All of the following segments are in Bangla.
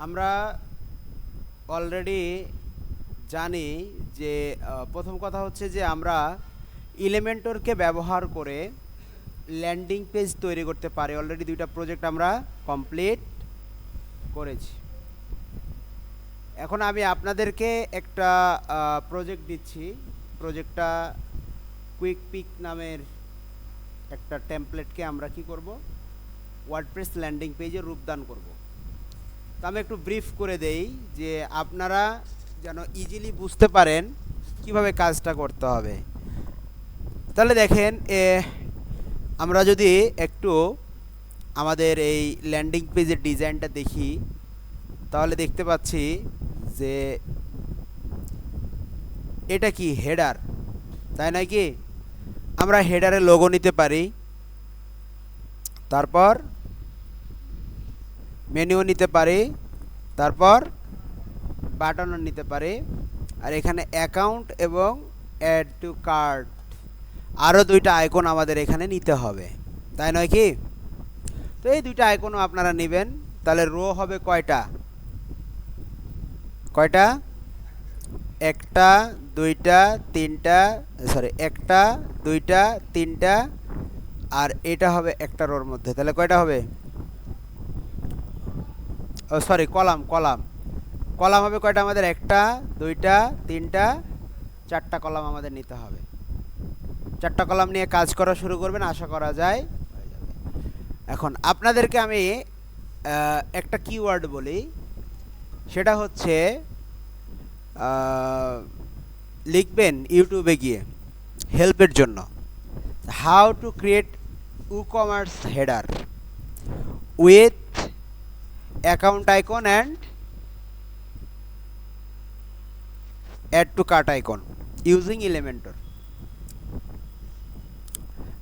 আমরা অলরেডি জানি যে প্রথম কথা হচ্ছে যে আমরা ইলেমেন্টরকে ব্যবহার করে ল্যান্ডিং পেজ তৈরি করতে পারি। অলরেডি দুইটা প্রজেক্ট আমরা কমপ্লিট করেছি। এখন আমি আপনাদেরকে একটা প্রজেক্ট দিচ্ছি। প্রজেক্টটা কুইক পিক নামের একটা টেমপ্লেটকে আমরা কি করব, ওয়ার্ডপ্রেস ল্যান্ডিং পেজে রূপদান করব। তো আমি একটু ব্রিফ করে দেই যে আপনারা যেন ইজিলি বুঝতে পারেন কিভাবে কাজটা করতে হবে। তাহলে দেখেন, আমরা যদি একটু আমাদের এই ল্যান্ডিং পেজের ডিজাইনটা দেখি তাহলে দেখতে পাচ্ছি যে এটা কি হেডার, তাই নয় কি? আমরা হেডারে লোগো নিতে পারি, তারপর মেনুও নিতে পারি, তারপর বাটনও নিতে পারি, আর এখানে অ্যাকাউন্ট এবং অ্যাড টু কার্ট আরও দুইটা আইকন আমাদের এখানে নিতে হবে, তাই নয় কি? তো এই দুইটা আইকনও আপনারা নেবেন। তাহলে রো হবে কয়টা? কয়টা? একটা, দুইটা, তিনটা, সরি, একটা, দুইটা, তিনটা, আর এটা হবে একটা রোর মধ্যে। তাহলে কয়টা হবে? ও সরি, কলাম কলাম কলাম হবে কয়টা আমাদের? একটা, দুইটা, তিনটা, চারটা কলাম আমাদের নিতে হবে। চারটা কলাম নিয়ে কাজ করা শুরু করবেন, আশা করা যায় হয়ে যাবে। এখন আপনাদেরকে আমি একটা কিওয়ার্ড বলি, সেটা হচ্ছে লিখবেন ইউটিউবে গিয়ে হেল্পের জন্য, how to create e-commerce header with account icon and add to cart icon using Elementor.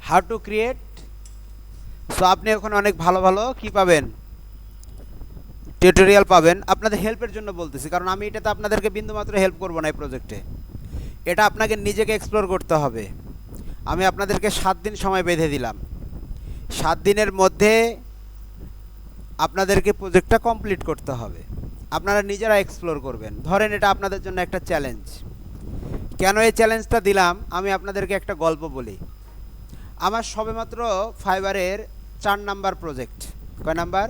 How to create. So আপনি এখন অনেক ভালো ভালো কি পাবেন, টিউটোরিয়াল পাবেন। আপনাদের হেল্পের জন্য বলতেছি, কারণ আমি এটাতে আপনাদেরকে বিন্দুমাত্র হেল্প করবো না এই প্রজেক্টে। এটা আপনাকে নিজেকে এক্সপ্লোর করতে হবে। আমি আপনাদেরকে 7 দিন সময় বেঁধে দিলাম। 7 দিনের মধ্যে আপনাদেরকে প্রজেক্টটা কমপ্লিট করতে হবে। আপনারা নিজেরা এক্সপ্লোর করবেন। ধরেন এটা আপনাদের জন্য একটা চ্যালেঞ্জ। কেন এই চ্যালেঞ্জটা দিলাম, আমি আপনাদেরকে একটা গল্প বলি। আমার সবেমাত্র ফাইবারের 4 নাম্বার প্রজেক্ট। কয় নাম্বার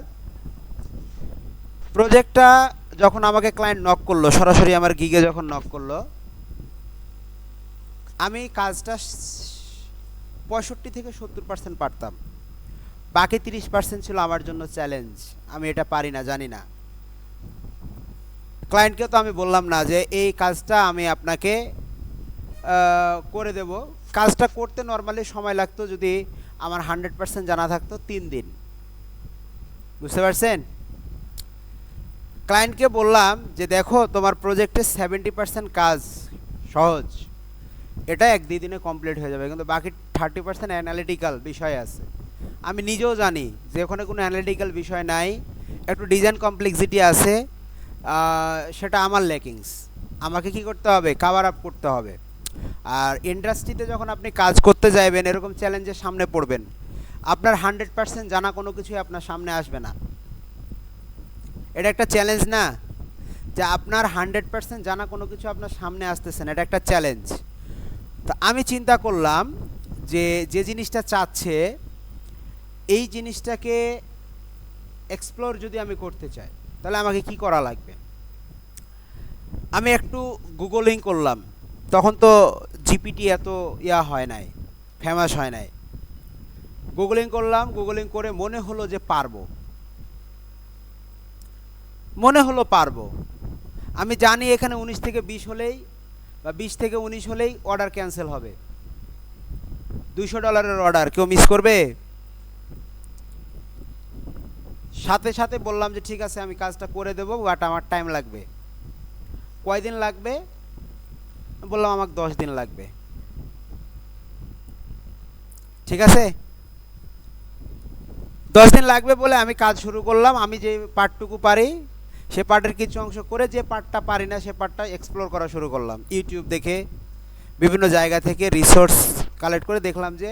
প্রজেক্টটা? যখন আমাকে ক্লায়েন্ট নক করলো, সরাসরি আমার গিগে যখন নক করলো, আমি কাজটা 65 থেকে 70% পারতাম, বাকি 30% ছিল আমার জন্য চ্যালেঞ্জ। আমি এটা পারি না, জানি না। ক্লায়েন্টকে তো আমি বললাম না যে এই কাজটা আমি আপনাকে করে দেব। কাজটা করতে নর্মালি সময় লাগতো, যদি আমার 100% জানা থাকতো, 3 দিন। বুঝতে পারছেন? ক্লায়েন্টকে বললাম যে দেখো, তোমার প্রজেক্টে 70% কাজ সহজ, এটা 1-2 দিনে কমপ্লিট হয়ে যাবে, কিন্তু বাকি 30% অ্যানালিটিক্যাল বিষয় আছে। আমি নিজেও জানি যে ওখানে কোনো অ্যানালিটিক্যাল বিষয় নাই, একটু ডিজাইন কমপ্লেক্সিটি আছে, সেটা আমার ল্যাকিংস। আমাকে কি করতে হবে? কাভার আপ করতে হবে। আর ইন্ডাস্ট্রিতে যখন আপনি কাজ করতে যাবেন, এরকম চ্যালেঞ্জের সামনে পড়বেন, আপনার 100% জানা কোনো কিছুই আপনার সামনে আসবে না। এটা একটা চ্যালেঞ্জ না, যে আপনার 100% জানা কোনো কিছু আপনার সামনে আসতেছে না, এটা একটা চ্যালেঞ্জ। তো আমি চিন্তা করলাম যে যে জিনিসটা চাচ্ছে, এই জিনিসটাকে এক্সপ্লোর যদি আমি করতে চাই, তাহলে আমাকে কি করা লাগবে। আমি একটু গুগলিং করলাম। তখন তো জিপিটি এত হয় নাই, ফেমাস হয় নাই। গুগলিং করলাম, গুগলিং করে মনে হলো যে পারবো, মনে হলো পারবো। আমি জানি এখানে 19 থেকে 20 হলেই বা 20 থেকে 19 হলেই অর্ডার ক্যান্সেল হবে। $200 অর্ডার কেউ মিস করবে? সাথে সাথে বললাম যে ঠিক আছে, আমি কাজটা করে দেবো, বাট আমার টাইম লাগবে। কয়দিন লাগবে? বললাম আমাকে 10 দিন লাগবে। ঠিক আছে, 10 দিন লাগবে বলে আমি কাজ শুরু করলাম। আমি যে পার্টটুকু পারি সে পার্টের কিছু অংশ করে, যে পার্টটা পারি না সে পার্টটা এক্সপ্লোর করা শুরু করলাম। ইউটিউব দেখে, বিভিন্ন জায়গা থেকে রিসোর্স কালেক্ট করে দেখলাম যে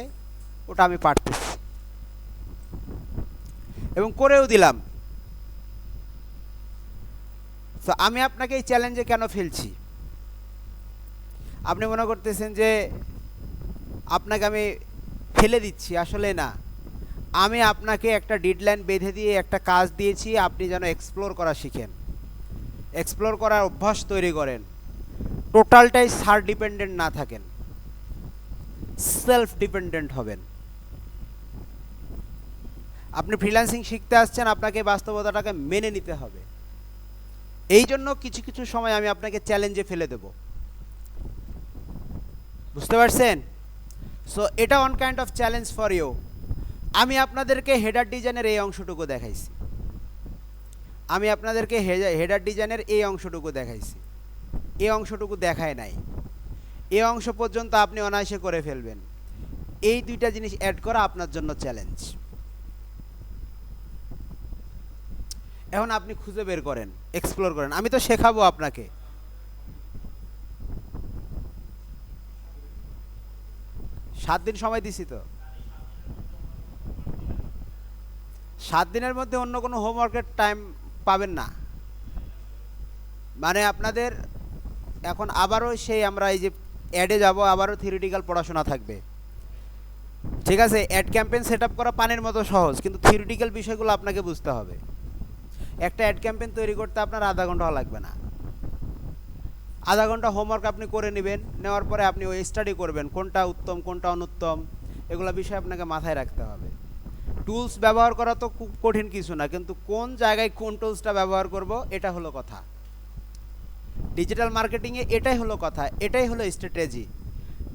ওটা আমি পারতেছি, এবং করেও দিলাম। তো আমি আপনাকে এই চ্যালেঞ্জে কেন ফেলছি? আপনি মনে করতেছেন যে আপনাকে আমি ফেলে দিচ্ছি, আসলে না। আমি আপনাকে একটা ডেডলাইন বেঁধে দিয়ে একটা কাজ দিয়েছি, আপনি যেন এক্সপ্লোর করা শিখেন, এক্সপ্লোর করার অভ্যাস তৈরি করেন, টোটালটাই স্যার ডিপেন্ডেন্ট না থাকেন, সেলফ ডিপেন্ডেন্ট হবেন। আপনি ফ্রিল্যান্সিং শিখতে আসছেন, আপনাকে বাস্তবতাটাকে মেনে নিতে হবে। এই জন্য কিছু কিছু সময় আমি আপনাকে চ্যালেঞ্জে ফেলে দেব, বুঝতে পারছেন? সো এটা one kind of challenge for you. আমি আপনাদেরকে হেডার ডিজাইনের এই অংশটুকু দেখাইছি, আমি আপনাদেরকে হেডার ডিজাইনের এই অংশটুকু দেখাইছি, এই অংশটুকু দেখায় নাই। এই অংশ পর্যন্ত আপনি অনায়াসে করে ফেলবেন। এই দুইটা জিনিস অ্যাড করা আপনার জন্য চ্যালেঞ্জ। এখন আপনি খুঁজে বের করেন, এক্সপ্লোর করেন, আমি তো শেখাবো আপনাকে। সাত দিন সময় দিছি তো, 7 দিনের মধ্যে অন্য কোনো হোমওয়ার্কের টাইম পাবেন না। মানে আপনাদের এখন আবারও সেই আমরা এই যে অ্যাডে যাব, আবারও থিওরিটিক্যাল পড়াশোনা থাকবে, ঠিক আছে? অ্যাড ক্যাম্পেইন সেট আপ করা পানির মতো সহজ, কিন্তু থিওরিটিক্যাল বিষয়গুলো আপনাকে বুঝতে হবে। একটা অ্যাড ক্যাম্পেইন তৈরি করতে আপনার আধা ঘন্টাও লাগবে না। আধা ঘন্টা হোমওয়ার্ক আপনি করে নেবেন, নেওয়ার পরে আপনি ওই স্টাডি করবেন কোনটা উত্তম কোনটা অনুত্তম, এগুলো বিষয় আপনাকে মাথায় রাখতে হবে। টুলস ব্যবহার করা তো খুব কঠিন কিছু না, কিন্তু কোন জায়গায় কোন টুলসটা ব্যবহার করব এটা হলো কথা। ডিজিটাল মার্কেটিংয়ে এটাই হলো কথা, এটাই হলো স্ট্র্যাটেজি,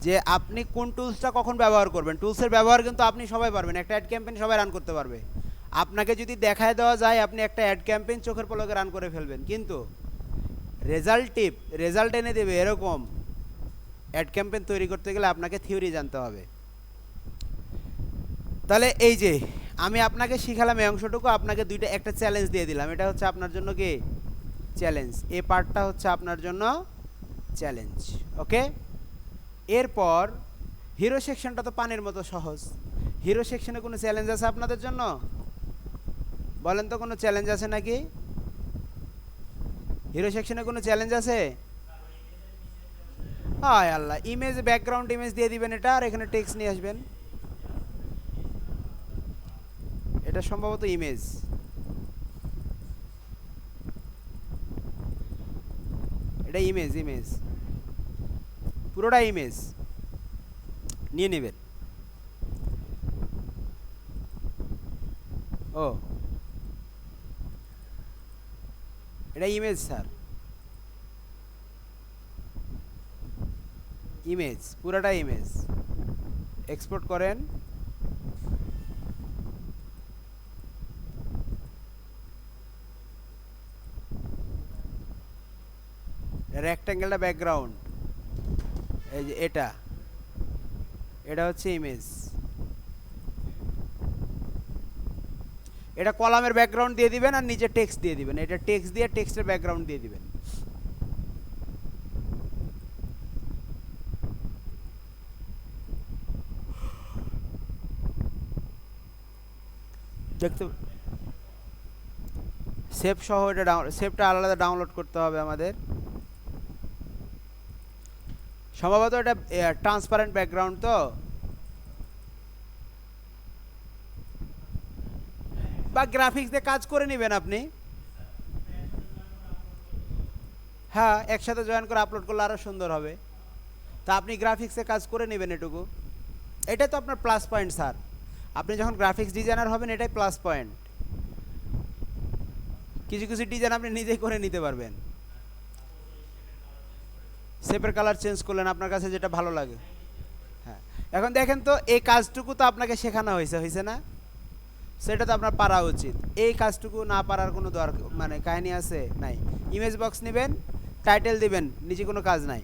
যে আপনি কোন টুলসটা কখন ব্যবহার করবেন। টুলসের ব্যবহার কিন্তু আপনি সবাই পারবেন, একটা অ্যাড ক্যাম্পেইন সবাই রান করতে পারবে। আপনাকে যদি দেখায় দেওয়া যায় আপনি একটা অ্যাড ক্যাম্পেইন চোখের পলকে রান করে ফেলবেন, কিন্তু রেজাল্ট এনে দেবে এরকম অ্যাড ক্যাম্পেইন তৈরি করতে গেলে আপনাকে থিওরি জানতে হবে। তাহলে এই যে আমি আপনাকে শিখালাম এই অংশটুকু, আপনাকে একটা চ্যালেঞ্জ দিয়ে দিলাম, এটা হচ্ছে আপনার জন্য কি চ্যালেঞ্জ, এই পার্টটা হচ্ছে আপনার জন্য চ্যালেঞ্জ। ওকে, এরপর হিরো সেকশনটা তো পানির মতো সহজ। হিরো সেকশনে কোনো চ্যালেঞ্জ আছে আপনাদের জন্য? বলেন তো, কোনো চ্যালেঞ্জ আছে নাকি? হিরো সেকশনে কোনো চ্যালেঞ্জ আছে? হায় আল্লাহ, ইমেজ, ব্যাকগ্রাউন্ড ইমেজ দিয়ে দিবেন এটা, আর এখানে টেক্সট নিয়ে আসবেন। এটা সম্ভবত ইমেজ, এটা ইমেজ পুরোটা ইমেজ নিয়ে নেবেন। ও, এটা ইমেজ স্যার, ইমেজ, পুরোটা ইমেজ। এক্সপোর্ট করেন, রেক্ট্যাঙ্গেলটা ব্যাকগ্রাউন্ড, এই যে এটা হচ্ছে ইমেজ। এটা কলামের ব্যাকগ্রাউন্ড দিয়ে দিবেন আর নিচে টেক্সট দিয়ে দিবেন, এটা টেক্সট দিয়ে টেক্সটের ব্যাকগ্রাউন্ড দিয়ে দিবেন। দেখতে সেভ সহ এটা সেভটা আলাদা ডাউনলোড করতে হবে আমাদের। সম্ভবত এটা ট্রান্সপারেন্ট ব্যাকগ্রাউন্ড, তো বা গ্রাফিক্স দিয়ে কাজ করে নেবেন আপনি। হ্যাঁ, একসাথে জয়েন করে আপলোড করলে আরও সুন্দর হবে। তা আপনি গ্রাফিক্সে কাজ করে নেবেন এটুকু, এটা তো আপনার প্লাস পয়েন্ট স্যার। আপনি যখন গ্রাফিক্স ডিজাইনার হবেন এটাই প্লাস পয়েন্ট। কিছু কিছু ডিজাইন আপনি নিজেই করে নিতে পারবেন। শেপের কালার চেঞ্জ করলেন আপনার কাছে যেটা ভালো লাগে। হ্যাঁ, এখন দেখেন তো, এই কাজটুকু তো আপনাকে শেখানো হয়েছে না? সেটা তো আপনার পারা উচিত। এই কাজটুকু না পারার কোনো দরকার মানে কাহিনী আছে নাই। ইমেজ বক্স নেবেন, টাইটেল দিবেন, নিচে কোনো কাজ নাই।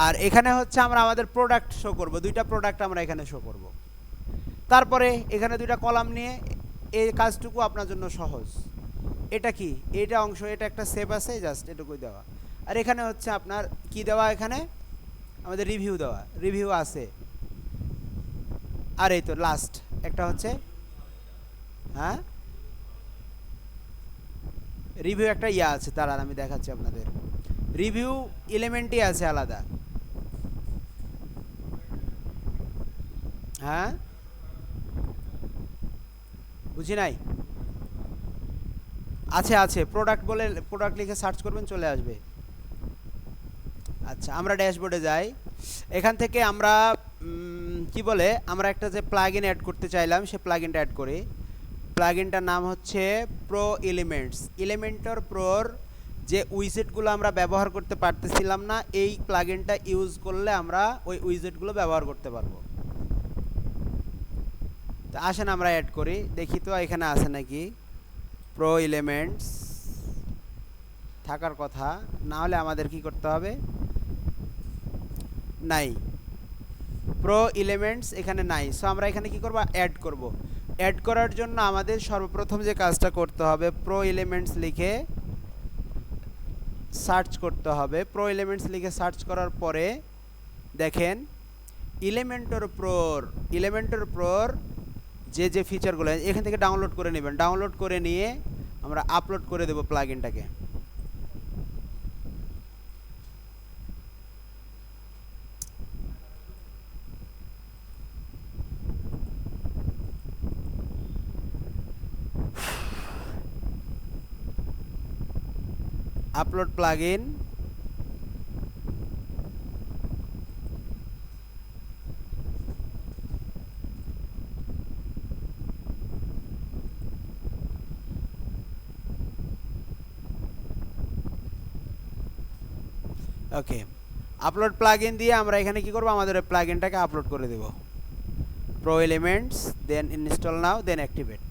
আর এখানে হচ্ছে আমরা আমাদের প্রোডাক্ট শো করব, দুইটা প্রোডাক্ট আমরা এখানে শো করব। তারপরে এখানে দুইটা কলাম নিয়ে এই কাজটুকু আপনার জন্য সহজ। এটা কি, এটা অংশ, এটা একটা সেভ আছে, জাস্ট এটুকুই দেওয়া। আর এখানে হচ্ছে আপনার কি দেওয়া, এখানে আমাদের রিভিউ দেওয়া, রিভিউ আছে। আর এই তো লাস্ট একটা হচ্ছে, হ্যাঁ রিভিউ একটা ইয়া আছে, তার আমি দেখাচ্ছি আপনাদের। রিভিউ এলিমেন্টই আছে আলাদা। হ্যাঁ, বুঝি নাই। আছে আছে, প্রোডাক্ট বলে প্রোডাক্ট লিখে সার্চ করবেন চলে আসবে। আচ্ছা, আমরা ড্যাশবোর্ডে যাই। এখান থেকে আমরা কি বলে, আমরা একটা যে প্লাগইন অ্যাড করতে চাইলাম সে প্লাগইনটা অ্যাড করি। প্লাগইনটার নাম হচ্ছে প্রো এলিমেন্টস। এলিমেন্টর প্রোর যে উইজেটগুলো আমরা ব্যবহার করতে পারতেছিলাম না, এই প্লাগইনটা ইউজ করলে আমরা ওই উইজেটগুলো ব্যবহার করতে পারবো। তো আসেন আমরা অ্যাড করি, দেখি তো এখানে আছে নাকি। প্রো এলিমেন্টস থাকার কথা, না হলে আমাদের কি করতে হবে, নাই, প্রো এলিমেন্টস এখানে নাই। সো আমরা এখানে কি করব, অ্যাড করব। অ্যাড করার জন্য আমাদের সর্বপ্রথম যে কাজটা করতে হবে, প্রো এলিমেন্টস লিখে সার্চ করতে হবে। প্রো এলিমেন্টস লিখে সার্চ করার পরে দেখেন এলিমেন্টর প্রোর যে যে ফিচারগুলো এখান থেকে ডাউনলোড করে নেবেন। ডাউনলোড করে নিয়ে আমরা আপলোড করে দেব প্লাগইনটাকে। Upload plugin. Okay, upload plugin দিয়ে আমরা এখানে কি করব, আমাদের প্লাগইনটাকে আপলোড করে দেব। Pro elements, then install now, then activate.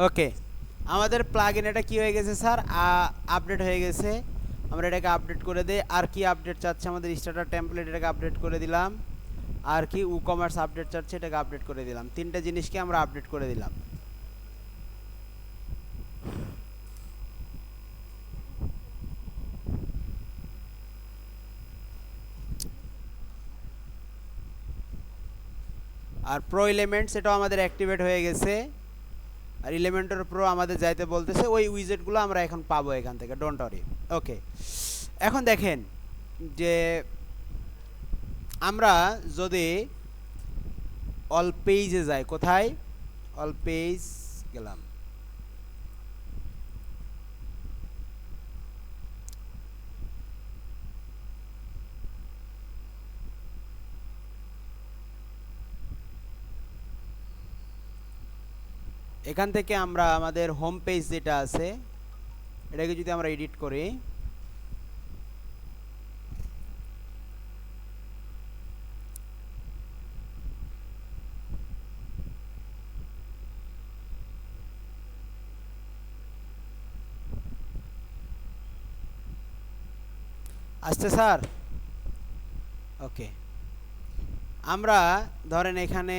Okay, আমাদের প্লাগইন এটা কি হয়ে গেছে স্যার, আপডেট হয়ে গেছে। আমরা এটাকে আপডেট করে দিই। আর কি আপডেট চাচ্ছে আমাদের, স্টার্টার টেমপ্লেট, এটাকে আপডেট করে দিলাম। আর কি ই কমার্স আপডেট চাচ্ছে, এটাকে আপডেট করে দিলাম। তিনটা জিনিসকে আমরা আপডেট করে দিলাম। আর প্রো এলিমেন্টস এটাও আমাদের অ্যাক্টিভেট হয়ে গেছে। আর এলিমেন্টর প্রো আমাদের যাইতে বলতেছে, ওই উইজেটগুলো আমরা এখন পাবো এখান থেকে, ডোন্ট ওয়ারি। ওকে, এখন দেখেন যে আমরা যদি অল পেজে যাই, কোথায়, অল পেজ গেলাম, এখান থেকে আমরা আমাদের হোম পেজ যেটা আছে এটাকে যদি আমরা এডিট করি, আসছে স্যার। ওকে, আমরা ধরেন এখানে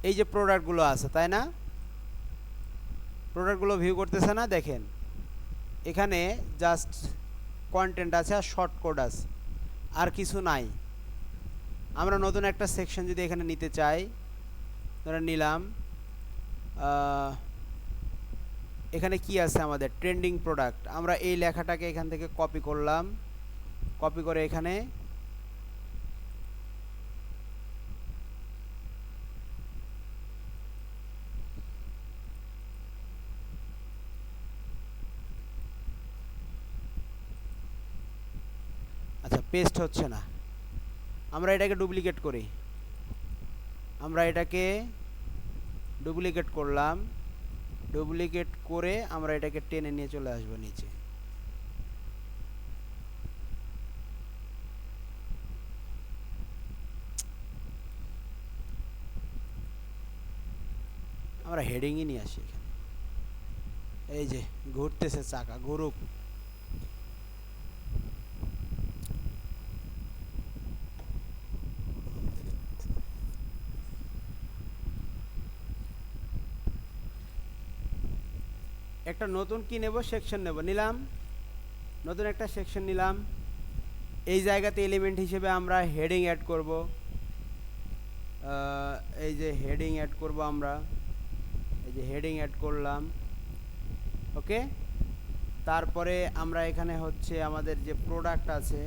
এই যে প্রোডাক্টগুলো আছে, তাই না, প্রোডাক্টগুলো ভিউ করতেছে না, দেখেন এখানে জাস্ট কন্টেন্ট আছে আর শর্ট কোড আছে, আর কিছু নাই। আমরা নতুন একটা সেকশন যদি এখানে নিতে চাই, ধরেন নিলাম, এখানে কি আছে আমাদের ট্রেন্ডিং প্রোডাক্ট, আমরা এই লেখাটাকে এখান থেকে কপি করলাম, কপি করে এখানে আচ্ছা পেস্ট হচ্ছে না, আমরা এটাকে ডুপ্লিকেট করি, আমরা এটাকে ডুপ্লিকেট করলাম, ডুপ্লিকেট করে আমরা এটাকে টেনে নিয়ে চলে আসবো নিচে। আমরা হেডিংই নিয়ে আসি এখানে। এই যে ঘুরতেছে চাকা, ঘুরুক। একটা নতুন কি নেব, সেকশন নেব, নিলাম। নতুন একটা সেকশন নিলাম। এই জায়গাতে এলিমেন্ট হিসেবে আমরা হেডিং অ্যাড করব। এই যে হেডিং অ্যাড করব আমরা, এই যে হেডিং অ্যাড করলাম। ওকে, তারপরে আমরা এখানে হচ্ছে আমাদের যে প্রোডাক্ট আছে,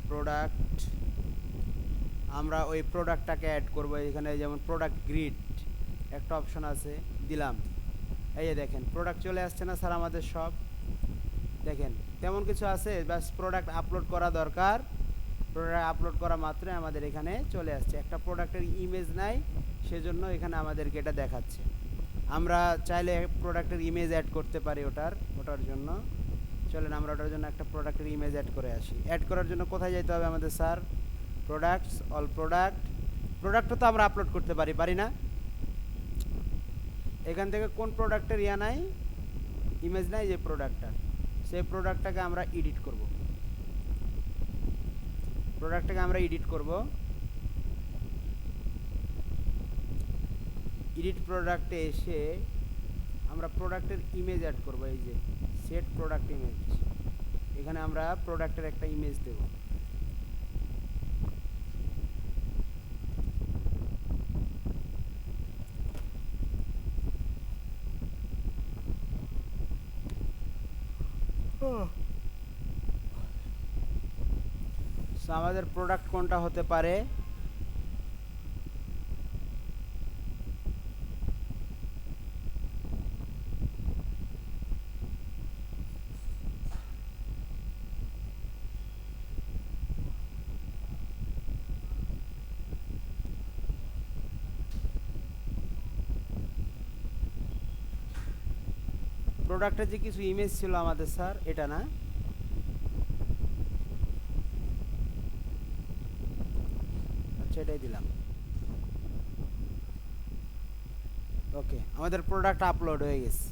প্রোডাক্ট, আমরা ওই প্রোডাক্টটাকে অ্যাড করব এখানে। যেমন প্রোডাক্ট গ্রিড একটা অপশন আছে, দিলাম। এই যে দেখেন প্রোডাক্ট চলে আসছে না স্যার আমাদের সব? দেখেন তেমন কিছু আছে, ব্যাস প্রোডাক্ট আপলোড করা দরকার। প্রোডাক্ট আপলোড করা মাত্রই আমাদের এখানে চলে আসছে। একটা প্রোডাক্টের ইমেজ নাই, সেজন্য এখানে আমাদেরকে এটা দেখাচ্ছে। আমরা চাইলে প্রোডাক্টের ইমেজ অ্যাড করতে পারি ওটার জন্য। চলেন আমরা ওটার জন্য একটা প্রোডাক্টের ইমেজ অ্যাড করে আসি। অ্যাড করার জন্য কোথায় যেতে হবে আমাদের স্যার? Products, all product. প্রোডাক্টও তো আমরা আপলোড করতে পারি না? এখান থেকে কোন প্রোডাক্টের নাই, ইমেজ নাই, যে প্রোডাক্টটা, সেই প্রোডাক্টটাকে আমরা এডিট করব। প্রোডাক্টটাকে আমরা এডিট করব। এডিট প্রোডাক্টে এসে আমরা প্রোডাক্টের ইমেজ অ্যাড করব। এই যে সেট প্রোডাক্ট ইমেজ, এখানে আমরা প্রোডাক্টের একটা ইমেজ দেব। আমাদের প্রোডাক্ট কোনটা হতে পারে? প্রোডাক্টের যে কিছু ইমেজ ছিল আমাদের স্যার, এটা না? আচ্ছা, এটাই দিলাম। ওকে, আমাদের প্রোডাক্ট আপলোড হয়ে গেছে।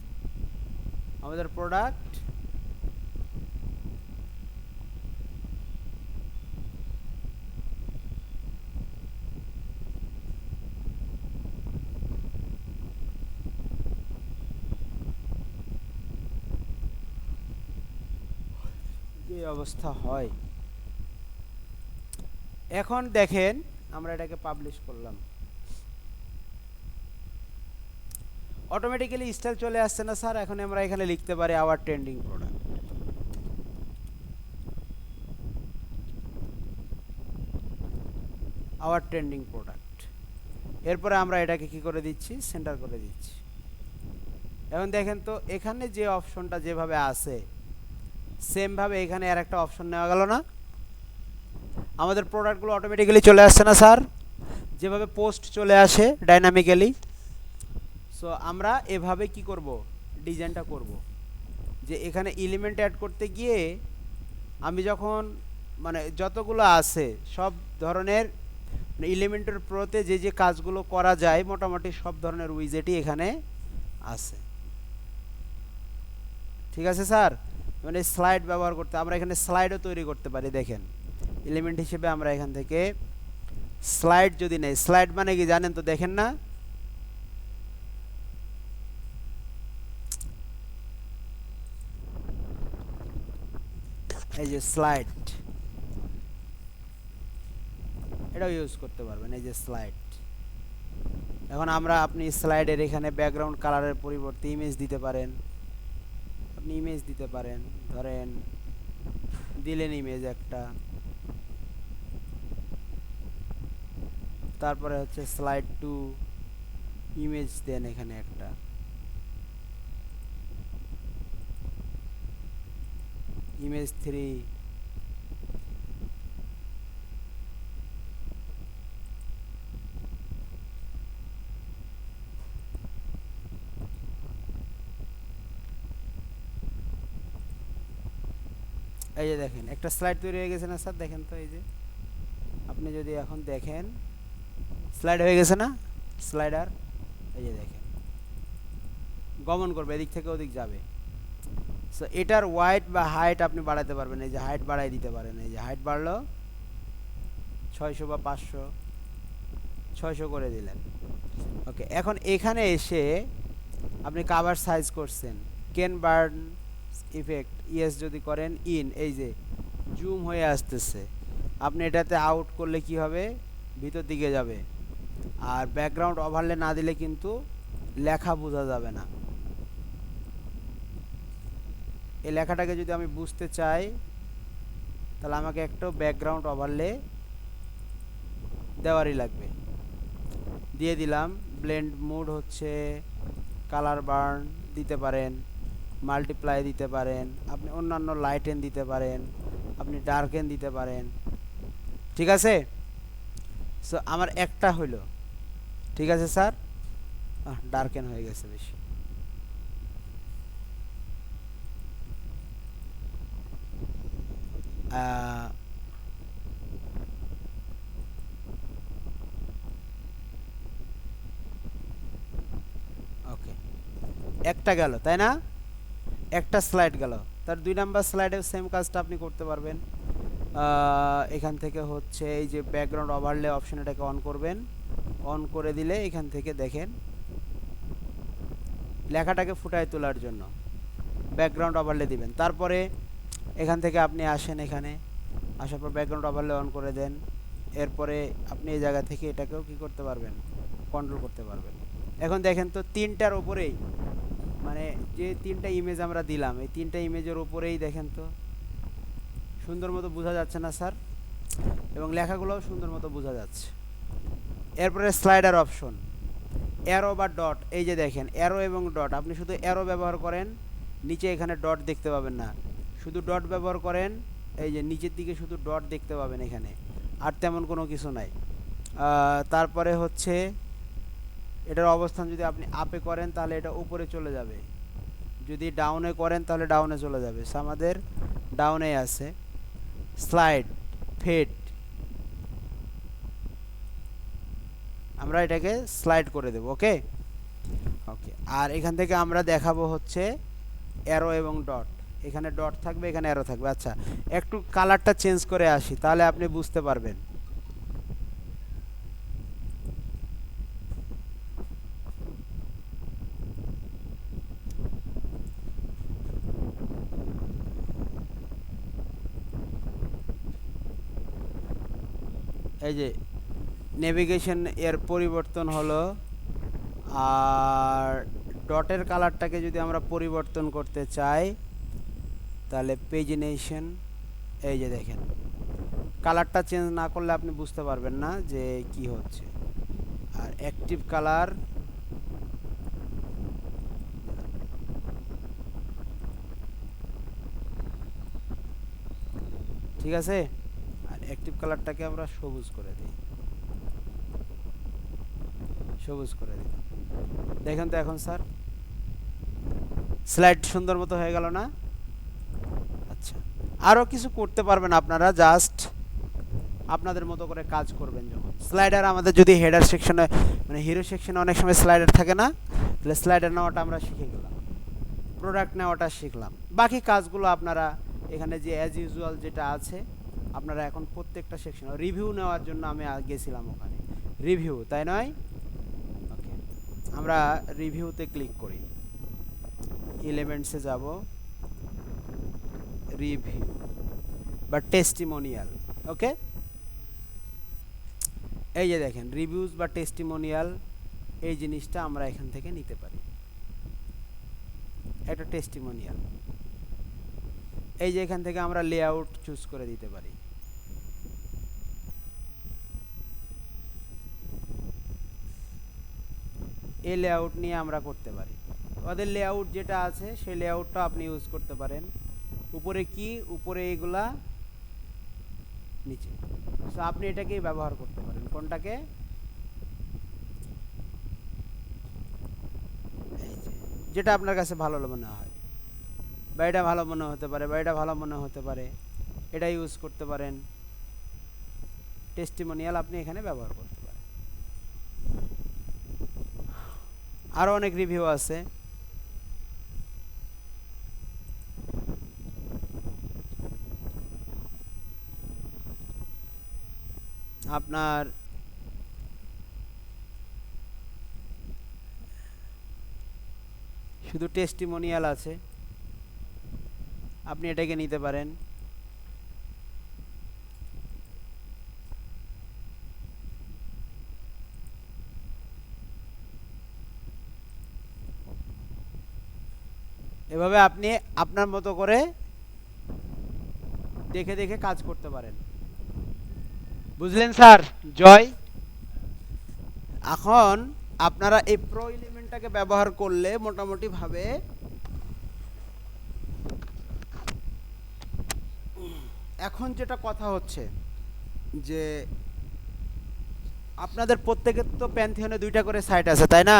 আমাদের প্রোডাক্ট যে অবস্থা হয়। এখন দেখেন আমরা এটাকে পাবলিশ করলাম, অটোমেটিক্যালি স্টাইল চলে আসছে না স্যার? এখন আমরা এখানে লিখতে পারি our trending product. Our trending product. এরপরে আমরা এটাকে কি করে দিচ্ছি, সেন্টার করে দিচ্ছি। এখন দেখেন তো এখানে যে অপশনটা যেভাবে আছে, সেম ভাবে এখানে আর একটা অপশন নেওয়া গেল না? আমাদের প্রোডাক্টগুলো অটোমেটিক্যালি চলে আসছে না স্যার? যেভাবে পোস্ট চলে আসে ডাইনামিক্যালি। সো আমরা এভাবে কি করব, ডিজাইনটা করব। যে এখানে এলিমেন্ট অ্যাড করতে গিয়ে আমি যখন মানে যতগুলো আছে সব ধরনের এলিমেন্টের প্রতে যে যে কাজগুলো করা যায়, মোটামুটি সব ধরনের উইজেটই এখানে আছে। ঠিক আছে স্যার? মানে স্লাইড ব্যবহার করতে, আমরা এখানে স্লাইডও তৈরি করতে পারি। দেখেন এলিমেন্ট হিসেবে আমরা এখান থেকে স্লাইড যদি নেই, স্লাইড মানে কি জানেন তো? দেখেন না, এই যে স্লাইড, এটাও ইউজ করতে পারবেন। এই যে স্লাইড। এখন আপনি স্লাইডের এখানে ব্যাকগ্রাউন্ড কালারের পরিবর্তে ইমেজ দিতে পারেন। আপনি ইমেজ দিতে পারেন, ধরেন দিলেন ইমেজ একটা, তারপরে হচ্ছে স্লাইড টু, ইমেজ দেন এখানে একটা, ইমেজ 3, এই যে দেখেন একটা স্লাইড তৈরি হয়ে গেছে না স্যার? দেখেন তো, এই যে আপনি যদি এখন দেখেন স্লাইড হয়ে গেছে না? স্লাইডার, এই যে দেখেন গমন করবে, এদিক থেকে ওদিক যাবে। সো এটার ওয়াইড বা হাইট আপনি বাড়াতে পারবেন, এই যে হাইট বাড়াই দিতে পারেন, এই যে হাইট বাড়লো 600 বা 500, 600 করে দিলেন। ওকে, এখন এখানে এসে আপনি কাভার সাইজ করছেন, ক্যান বার্ন ইফেক্ট ইয়েস যদি করেন, ইন, এই যে জুম হয়ে আসতেছে, আপনি এটাতে আউট করলে কি হবে, ভিতর দিকে যাবে। আর ব্যাকগ্রাউন্ড ওভারলে না দিলে কিন্তু লেখা বোঝা যাবে না। এই লেখাটাকে যদি আমি বুঝতে চাই তাহলে আমাকে একটা ব্যাকগ্রাউন্ড ওভারলে দেওয়ারই লাগবে। দিয়ে দিলাম। ব্লেন্ড মোড হচ্ছে কালার বার্ন দিতে পারেন, মাল্টিপ্লাই দিতে পারেন, আপনি অন্যান্য লাইটেন দিতে পারেন, আপনি ডার্কেন দিতে পারেন। ঠিক আছে, সো আমার একটা হইল। ঠিক আছে স্যার, ডার্কেন হয়ে গেছে বেশি। ওকে, একটা গেল তাই না, একটা স্লাইড গেল। তার 2 নাম্বার স্লাইডেও সেম কাজটা আপনি করতে পারবেন। এখান থেকে হচ্ছে এই যে ব্যাকগ্রাউন্ড ওভারলে অপশন, এটাকে অন করবেন। অন করে দিলে এখান থেকে দেখেন লেখাটাকে ফুটায় তোলার জন্য ব্যাকগ্রাউন্ড ওভারলে দিবেন। তারপরে এখান থেকে আপনি আসেন, এখানে আসার পর ব্যাকগ্রাউন্ড ওভারলে অন করে দেন। এরপরে আপনি এই জায়গা থেকে এটাকেও কি করতে পারবেন, কন্ট্রোল করতে পারবেন। এখন দেখেন তো 3টার উপরেই, মানে যে 3টা ইমেজ আমরা দিলাম, এই 3টা ইমেজের উপরেই দেখেন তো সুন্দর মতো বোঝা যাচ্ছে না স্যার, এবং লেখাগুলোও সুন্দর মতো বোঝা যাচ্ছে। এরপরে স্লাইডার অপশন, অ্যারো বা ডট, এই যে দেখেন অ্যারো এবং ডট, আপনি শুধু অ্যারো ব্যবহার করেন, নিচে এখানে ডট দেখতে পাবেন না, শুধু ডট ব্যবহার করেন, এই যে নিচের দিকে শুধু ডট দেখতে পাবেন এখানে, আর তেমন কোনো কিছু নাই। তারপরে হচ্ছে এটার অবস্থান যদি আপনি আপে করেন তাহলে এটা উপরে চলে যাবে, যদি ডাউনে করেন তাহলে ডাউনে চলে যাবে। আমাদের ডাউনে আছে। স্লাইড ফেড, আমরা এটাকে স্লাইড করে দেব। ওকে ওকে, আর এখান থেকে আমরা দেখাবো হচ্ছে অ্যারো এবং ডট, এখানে ডট থাকবে, এখানে অ্যারো থাকবে। আচ্ছা, একটু কালারটা চেঞ্জ করে আসি, তাহলে আপনি বুঝতে পারবেন। এই যে নেভিগেশন এর পরিবর্তন হলো, আর ডটের কালারটাকে যদি আমরা পরিবর্তন করতে চাই তাহলে পেজিনেশন, এই যে দেখেন কালারটা চেঞ্জ না করলে আপনি বুঝতে পারবেন না যে কি হচ্ছে। আর অ্যাক্টিভ কালার, ঠিক আছে, আর অ্যাক্টিভ কালারটাকে আমরা সবুজ করে দিই, সবুজ করে দিই। দেখেন তো এখন স্যার স্লাইড সুন্দর মতো হয়ে গেল না? আচ্ছা, আরও কিছু করতে পারবেন আপনারা, জাস্ট আপনাদের মতো করে কাজ করবেন। যখন স্লাইডার আমাদের যদি হেডার সেকশনে, মানে হিরো সেকশনে অনেক সময় স্লাইডার থাকে না, তাহলে স্লাইডার নেওয়াটা আমরা শিখে গেলাম, প্রোডাক্ট নেওয়াটা শিখলাম। বাকি কাজগুলো আপনারা এখানে যে অ্যাজ ইউজুয়াল যেটা আছে, আপনারা এখন প্রত্যেকটা সেকশন রিভিউ নেওয়ার জন্য আমি গেছিলাম ওখানে, রিভিউ তাই নয়? ওকে, আমরা রিভিউতে ক্লিক করি, এলিমেন্টসে যাব, রিভিউ বা টেস্টিমোনিয়াল। ওকে, এই যে দেখেন রিভিউজ বা টেস্টিমোনিয়াল, এই জিনিসটা আমরা এখান থেকে নিতে পারি, একটা টেস্টিমোনিয়াল। এই যে এখান থেকে আমরা লেআউট চুজ করে দিতে পারি। এই লেআউট নিয়ে আমরা করতে পারি, ওদের লেআউট যেটা আছে সেই লেআউটটা আপনি ইউজ করতে পারেন। উপরে কি, উপরে এগুলা, নিচে, সো আপনি এটাকেই ব্যবহার করতে পারেন। কোনটাকে? যেটা আপনার কাছে ভালো মনে হয়, বা এটা ভালো মনে হতে পারে, বা এটা ভালো মনে হতে পারে, এটা ইউজ করতে পারেন। টেস্টিমোনিয়াল আপনি এখানে ব্যবহার করতে পারেন। আরও অনেক রিভিউ আছে, আপনার শুধু টেস্টিমোনিয়াল আছে, আপনি এটাকে নিতে পারেন। এভাবে আপনি আপনার মতো করে দেখে দেখে কাজ করতে পারেন। বুঝলেন স্যার? জয়। এখন আপনারা এই প্রো এলিমেন্টটাকে ব্যবহার করলে মোটামুটি ভাবে এখন যেটা কথা হচ্ছে যে আপনাদের প্রত্যেকের তো প্যান্থিয়নে 2টা করে সাইট আছে, তাই না?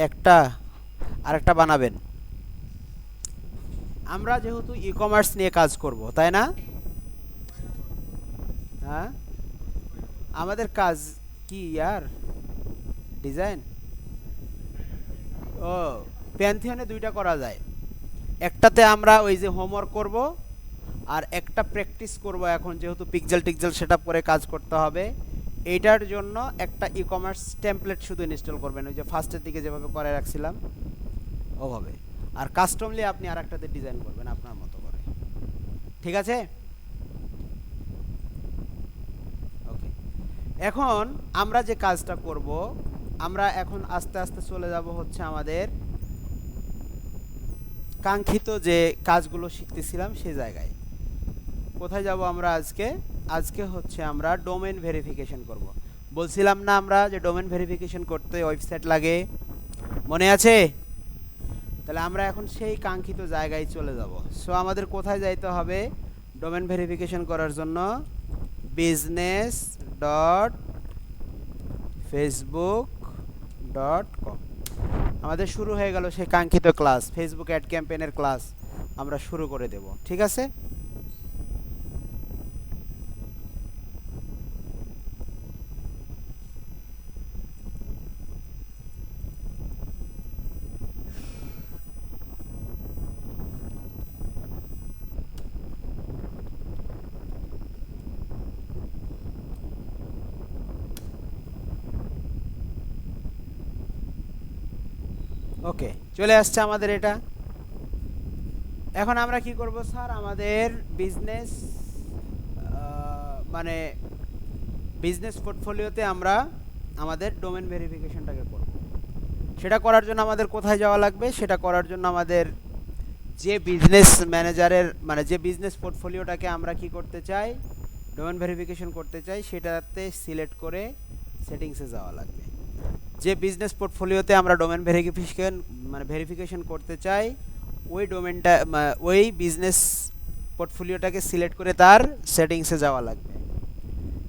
একটা আর একটা বানাবেন। আমরা যেহেতু ই কমার্স নিয়ে কাজ করব, তাই না? হ্যাঁ, আমাদের কাজ কি ইয়ার ডিজাইন। ও, প্যান্থিয়নে 2টা করা যায়। একটাতে আমরা ওই যে হোমওয়ার্ক করব, আর একটা প্র্যাকটিস করব। এখন যেহেতু পিক্সেল টিক্সেল সেটআপ করে কাজ করতে হবে, এইটার জন্য একটা ই কমার্স টেমপ্লেট শুধু ইনস্টল করবেন, ওই যে ফার্স্টের দিকে যেভাবে করে রাখছিলাম ওভাবে। আর কাস্টমলি আপনি আর একটাতে ডিজাইন করবেন আপনার মতো করে। ঠিক আছে? ওকে। এখন আমরা যে কাজটা করব, আমরা এখন আস্তে আস্তে চলে যাব হচ্ছে আমাদের কাঙ্ক্ষিত যে কাজগুলো শিখতেছিলাম সেই জায়গায়। কোথায় যাব আমরা আজকে? আজকে হচ্ছে আমরা ডোমেন ভেরিফিকেশন করব। বলছিলাম না আমরা যে ডোমেন ভেরিফিকেশন করতে ওয়েবসাইট লাগে, মনে আছে? তাহলে আমরা এখন সেই কাঙ্ক্ষিত জায়গায় চলে যাব। সো আমাদের কোথায় যাইতে হবে ডোমেন ভেরিফিকেশন করার জন্য? business.facebook.com। আমাদের শুরু হয়ে গেল সেই কাঙ্ক্ষিত ক্লাস, ফেসবুক অ্যাড ক্যাম্পেইনের ক্লাস আমরা শুরু করে দেব। ঠিক আছে? ওকে, চলে আসছে আমাদের এটা। এখন আমরা কি করব স্যার? আমাদের বিজনেস মানে বিজনেস পোর্টফোলিওতে আমরা আমাদের ডোমেন ভেরিফিকেশনটাকে করব। সেটা করার জন্য আমাদের কোথায় যাওয়া লাগবে? সেটা করার জন্য আমাদের যে বিজনেস ম্যানেজারের মানে যে বিজনেস পোর্টফোলিওটাকে আমরা কি করতে চাই, ডোমেন ভেরিফিকেশন করতে চাই, সেটাতে সিলেক্ট করে সেটিংসে যাওয়া লাগবে। যে বিজনেস পোর্টফোলিওতে আমরা ডোমেন ভেরিফিকেশন করতে চাই, ওই ডোমেনটা ওই বিজনেস পোর্টফোলিওটাকে সিলেক্ট করে তার সেটিংসে যাওয়া লাগবে।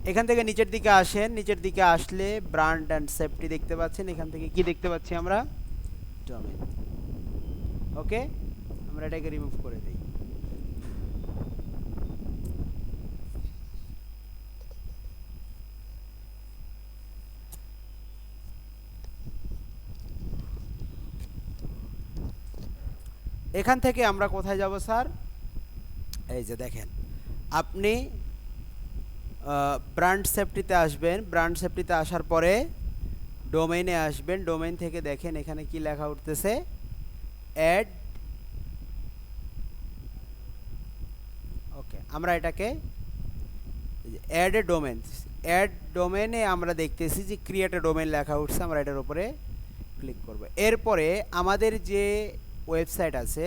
এখান থেকে নিচের দিকে আসেন, নিচের দিকে আসলে ব্র্যান্ড অ্যান্ড সেফটি দেখতে পাচ্ছেন। এখান থেকে কি দেখতে পাচ্ছি আমরা? ডোমেন। ওকে, আমরা এটাকে রিমুভ করে দিই। এখান থেকে আমরা কোথায় যাব স্যার? এই যে দেখেন, আপনি ব্র্যান্ড সেফটিতে আসবেন। ব্র্যান্ড সেফটিতে আসার পরে ডোমেইনে আসবেন। ডোমেইন থেকে দেখেন এখানে কি লেখা উঠতেছে? অ্যাড। ওকে, আমরা এটাকে অ্যাড এ ডোমেন, অ্যাড ডোমেনে আমরা দেখতেছি যে ক্রিয়েট এ ডোমেন লেখা উঠছে। আমরা এটার উপরে ক্লিক করব। এরপরে আমাদের যে ওয়েবসাইট আছে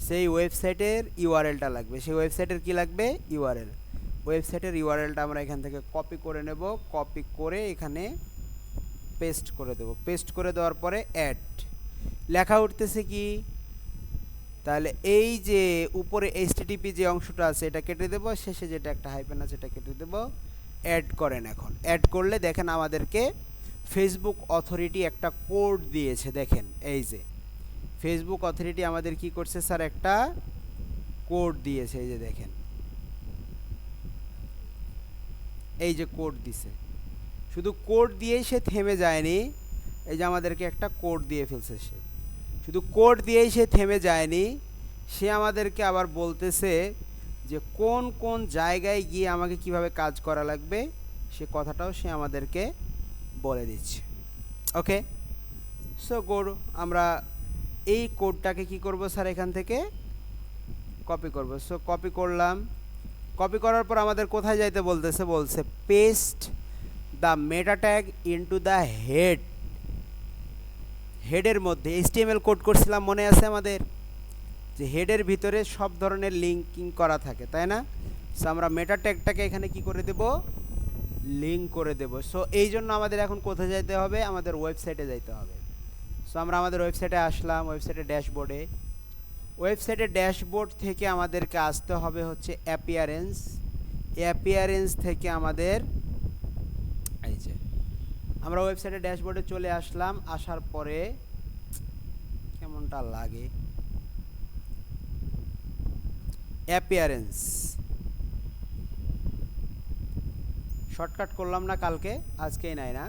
সেই ওয়েবসাইটের ইউআরএলটা লাগবে। সেই ওয়েবসাইটের কি লাগবে? ইউআরএল। ওয়েবসাইটের ইউআরএলটা আমরা এখান থেকে কপি করে নেব। কপি করে এখানে পেস্ট করে দেব। পেস্ট করে দেওয়ার পরে অ্যাড লেখা উঠতেছে কি? তাহলে এই যে উপরে এইচটিটিপি যে অংশটা আছে এটা কেটে দেব, শেষে যেটা একটা হাইফেন আছে এটা কেটে দেব। অ্যাড করেন। এখন অ্যাড করলে দেখেন আমাদেরকে ফেসবুক অথরিটি একটা কোড দিয়েছে। দেখেন এই যে ফেসবুক অথরিটি আমাদের কি করছে স্যার? একটা কোড দিয়েছে। এই যে দেখেন, এই যে কোড দিছে। শুধু কোড দিয়েই সে থেমে যায়নি, এই যে আমাদেরকে একটা কোড দিয়ে ফেলছে। সে শুধু কোড দিয়েই সে থেমে যায়নি, সে আমাদেরকে আবার বলতেছে যে কোন কোন জায়গায় গিয়ে আমাকে কিভাবে কাজ করা লাগবে সে কথাটাও সে আমাদেরকে বলে দিচ্ছে। ওকে, সো আমরা এই কোডটাকে কি করব স্যার, এখান থেকে কপি করব। সো কপি করলাম। কপি করার পর আমাদের কোথায় যাইতে বলতেছে, বলছে paste the meta tag into the head. হেডের মধ্যে HTML কোড করছিলাম, মনে আছে আমাদের যে হেডের ভিতরে সব ধরনের লিঙ্কিং করা থাকে, তাই না? সো আমরা মেটা ট্যাগটাকে এখানে কি করে দেব, লিঙ্ক করে দেব। সো এই জন্য আমাদের এখন কোথায় যাইতে হবে, আমাদের ওয়েবসাইটে যাইতে হবে। সো আমরা আমাদের ওয়েবসাইটে আসলাম, ওয়েবসাইটে ড্যাশবোর্ডে। ওয়েবসাইটের ড্যাশবোর্ড থেকে আমাদেরকে আসতে হবে হচ্ছে অ্যাপিয়ারেন্স। অ্যাপিয়ারেন্স থেকে আমাদের এই যে আমরা ওয়েবসাইটের ড্যাশবোর্ডে চলে আসলাম। আসার পরে কেমনটা লাগে, অ্যাপিয়ারেন্স শর্টকাট করলাম না কালকে, আজকেই নাই না?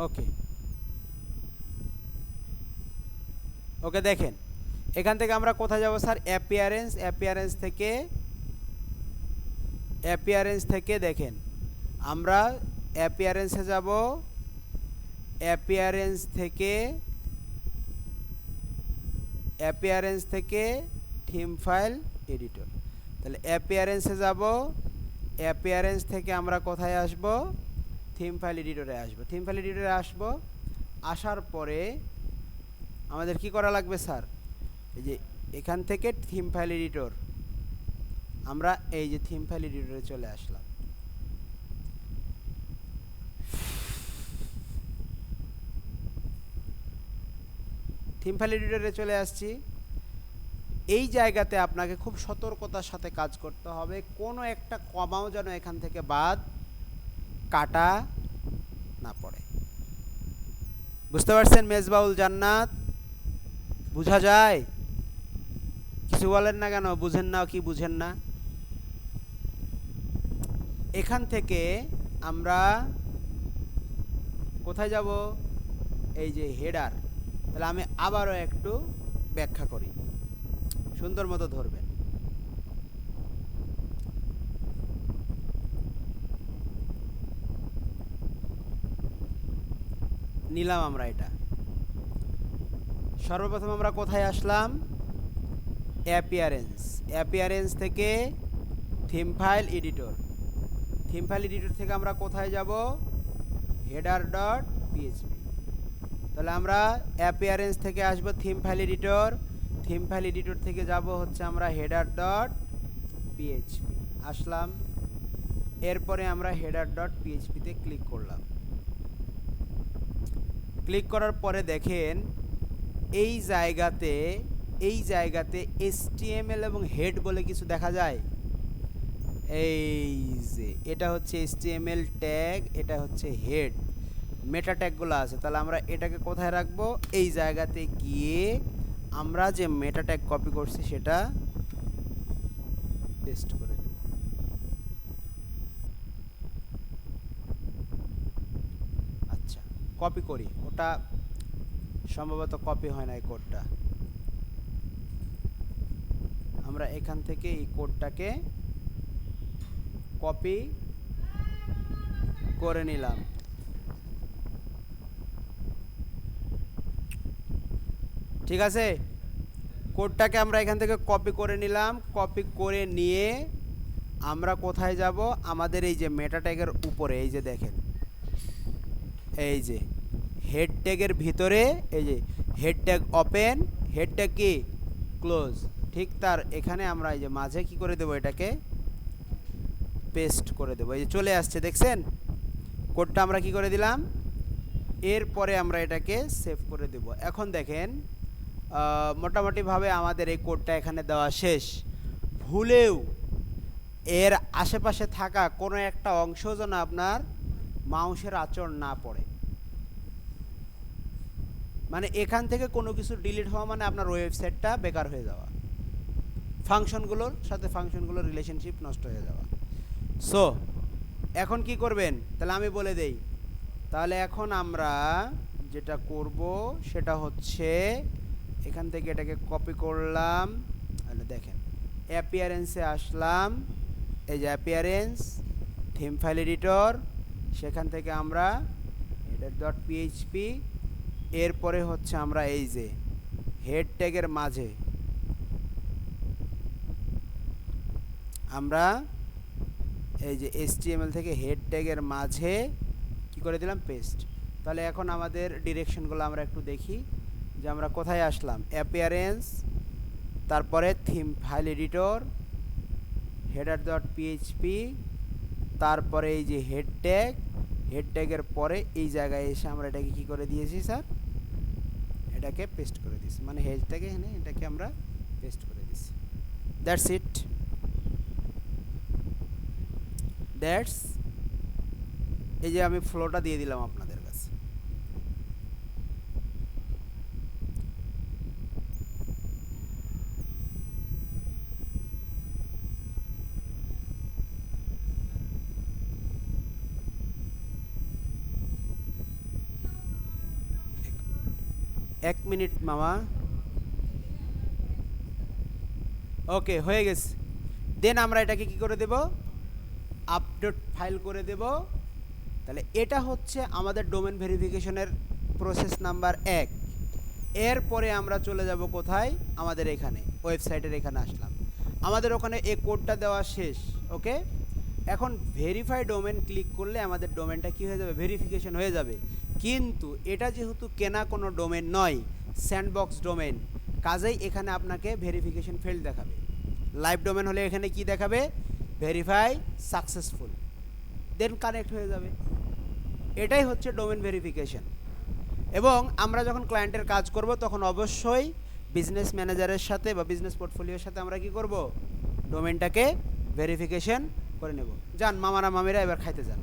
ওকে ওকে, দেখেন এখান থেকে আমরা কোথায় যাব স্যার, অ্যাপিয়ারেন্স। অ্যাপিয়ারেন্স থেকে দেখেন আমরা অ্যাপিয়ারেন্সে যাব। অ্যাপিয়ারেন্স থেকে থিম ফাইল এডিটর। তাহলে অ্যাপিয়ারেন্সে যাব, অ্যাপিয়ারেন্স থেকে আমরা কোথায় আসব, থিম ফাইল এডিটরে আসব। থিম ফাইল এডিটরে আসব। আসার পরে আমাদের কি করা লাগবে স্যার, এই যে এখান থেকে থিম ফাইল এডিটর, আমরা এই যে থিম ফাইল এডিটরে চলে আসলাম। থিম ফাইল এডিটরে চলে আসছি। এই জায়গাতে আপনাকে খুব সতর্কতার সাথে কাজ করতে হবে, কোনো একটা কমাও যেন এখান থেকে বাদ কাটা না পড়ে। বুঝতে পারছেন মেজবাউল জান্নাত? বুঝা যায়? কিছু বলেন না কেন, বুঝেন না কি বুঝেন না? এখান থেকে আমরা কোথায় যাব, এই যে হেডার। তাহলে আমি আবারও একটু ব্যাখ্যা করি, সুন্দর মতো ধরবেন। নিলাম আমরা এটা। সর্বপ্রথম আমরা কোথায় আসলাম, অ্যাপিয়ারেন্স থেকে theme file editor. Theme file editor থেকে আমরা কোথায় যাব, হেডার ডট পিএইচপি। তাহলে আমরা অ্যাপিয়ারেন্স থেকে আসব theme file editor. Theme file editor থেকে যাব হচ্ছে আমরা হেডার ডট পিএইচপি। আসলাম, এরপরে আমরা হেডার ডট পিএইচপিতে ক্লিক করলাম। ক্লিক করার পরে দেখেন এই জায়গাতে HTML এবং হেড বলে কিছু দেখা যায়। এই যে এটা হচ্ছে HTML ট্যাগ, এটা হচ্ছে হেড, মেটা ট্যাগগুলো আছে। তাহলে আমরা এটাকে কোথায় রাখবো, এই জায়গাতে গিয়ে আমরা যে মেটা ট্যাগ কপি করছি সেটা পেস্ট করে দেব। আচ্ছা, কপি করি, ওটা সম্ভবত কপি হয় না এই কোডটা। আমরা এখান থেকে এই কোডটাকে কপি করে নিলাম। ঠিক আছে, কোডটাকে আমরা এখান থেকে কপি করে নিলাম। কপি করে নিয়ে আমরা কোথায় যাব, আমাদের এই যে মেটা ট্যাগের উপরে এই যে দেখেন, এই যে হেড ট্যাগের ভিতরে এই যে head tag open, head tag কি ক্লোজ, ঠিক তার এখানে আমরা এই যে মাঝে কি করে দেব, এটাকে পেস্ট করে দেব। এই যে চলে আসছে, দেখছেন কোডটা আমরা কি করে দিলাম। এরপরে আমরা এটাকে সেভ করে দেব। এখন দেখেন মোটামুটিভাবে আমাদের এই কোডটা এখানে দেওয়া শেষ। ভুলেও এর আশেপাশে থাকা কোনো একটা অংশ যেন আপনার মাউসের আঁচড় না পড়ে। মানে এখান থেকে কোনো কিছু ডিলিট হওয়া মানে আপনার ওয়েবসাইটটা বেকার হয়ে যাওয়া, ফাংশনগুলোর সাথে ফাংশনগুলোর রিলেশনশিপ নষ্ট হয়ে যাওয়া। সো এখন কি করবেন তাহলে আমি বলে দেই। তাহলে এখন আমরা যেটা করব সেটা হচ্ছে এখান থেকে এটাকে কপি করলাম, তাহলে দেখেন অ্যাপিয়ারেন্সে আসলাম, এই যে অ্যাপিয়ারেন্স থিম ফাইল এডিটর, সেখান থেকে আমরা এটা ডট পিএইচপি, এরপরে হচ্ছে আমরা এই যে হেড ট্যাগের মাঝে আমরা এই যে HTML থেকে হেড ট্যাগের মাঝে কি করে দিলাম, পেস্ট। তাহলে এখন আমাদের ডিরেকশনগুলো আমরা একটু দেখি যে আমরা কোথায় আসলাম। অ্যাপিয়ারেন্স, তারপরে theme file editor, header dot PHP, তারপরে এই যে হেড ট্যাগ, হেড ট্যাগের পরে এই জায়গায় এসে আমরা এটাকে কি করে দিয়েছি স্যার, এটাকে পেস্ট করে দিয়েছি, মানে হেড ট্যাগে এনে এটাকে আমরা পেস্ট করে দিয়েছি। দ্যাটস ইট, দ্যাটস, এই যে আমি ফ্লোটা দিয়ে দিলাম আপনাদের কাছে। এক মিনিট মামা, ওকে হয়ে গেছে। দেন আমরা এটাকে কি করে দেব, আপডেট ফাইল করে দেব। তাহলে এটা হচ্ছে আমাদের ডোমেন ভেরিফিকেশনের প্রসেস নাম্বার 1। এরপরে আমরা চলে যাব কোথায়, আমাদের এখানে ওয়েবসাইটের এখানে আসলাম, আমাদের ওখানে এই কোডটা দেওয়া শেষ। ওকে, এখন ভেরিফাই ডোমেন ক্লিক করলে আমাদের ডোমেনটা কি হয়ে যাবে, ভেরিফিকেশন হয়ে যাবে। কিন্তু এটা যেহেতু কেনা কোনো ডোমেন নয়, স্যান্ডবক্স ডোমেন, কাজেই এখানে আপনাকে ভেরিফিকেশন ফেল্ড দেখাবে। লাইভ ডোমেন হলে এখানে কি দেখাবে, ভেরিফাই সাকসেসফুল, দেন কানেক্ট হয়ে যাবে। এটাই হচ্ছে ডোমেন ভেরিফিকেশন। এবং আমরা যখন ক্লায়েন্টের কাজ করব তখন অবশ্যই বিজনেস ম্যানেজারের সাথে বা বিজনেস পোর্টফোলিওর সাথে আমরা কি করব, ডোমেনটাকে ভেরিফিকেশন করে নেব। যান মামারা মামিরা এবার খাইতে যান।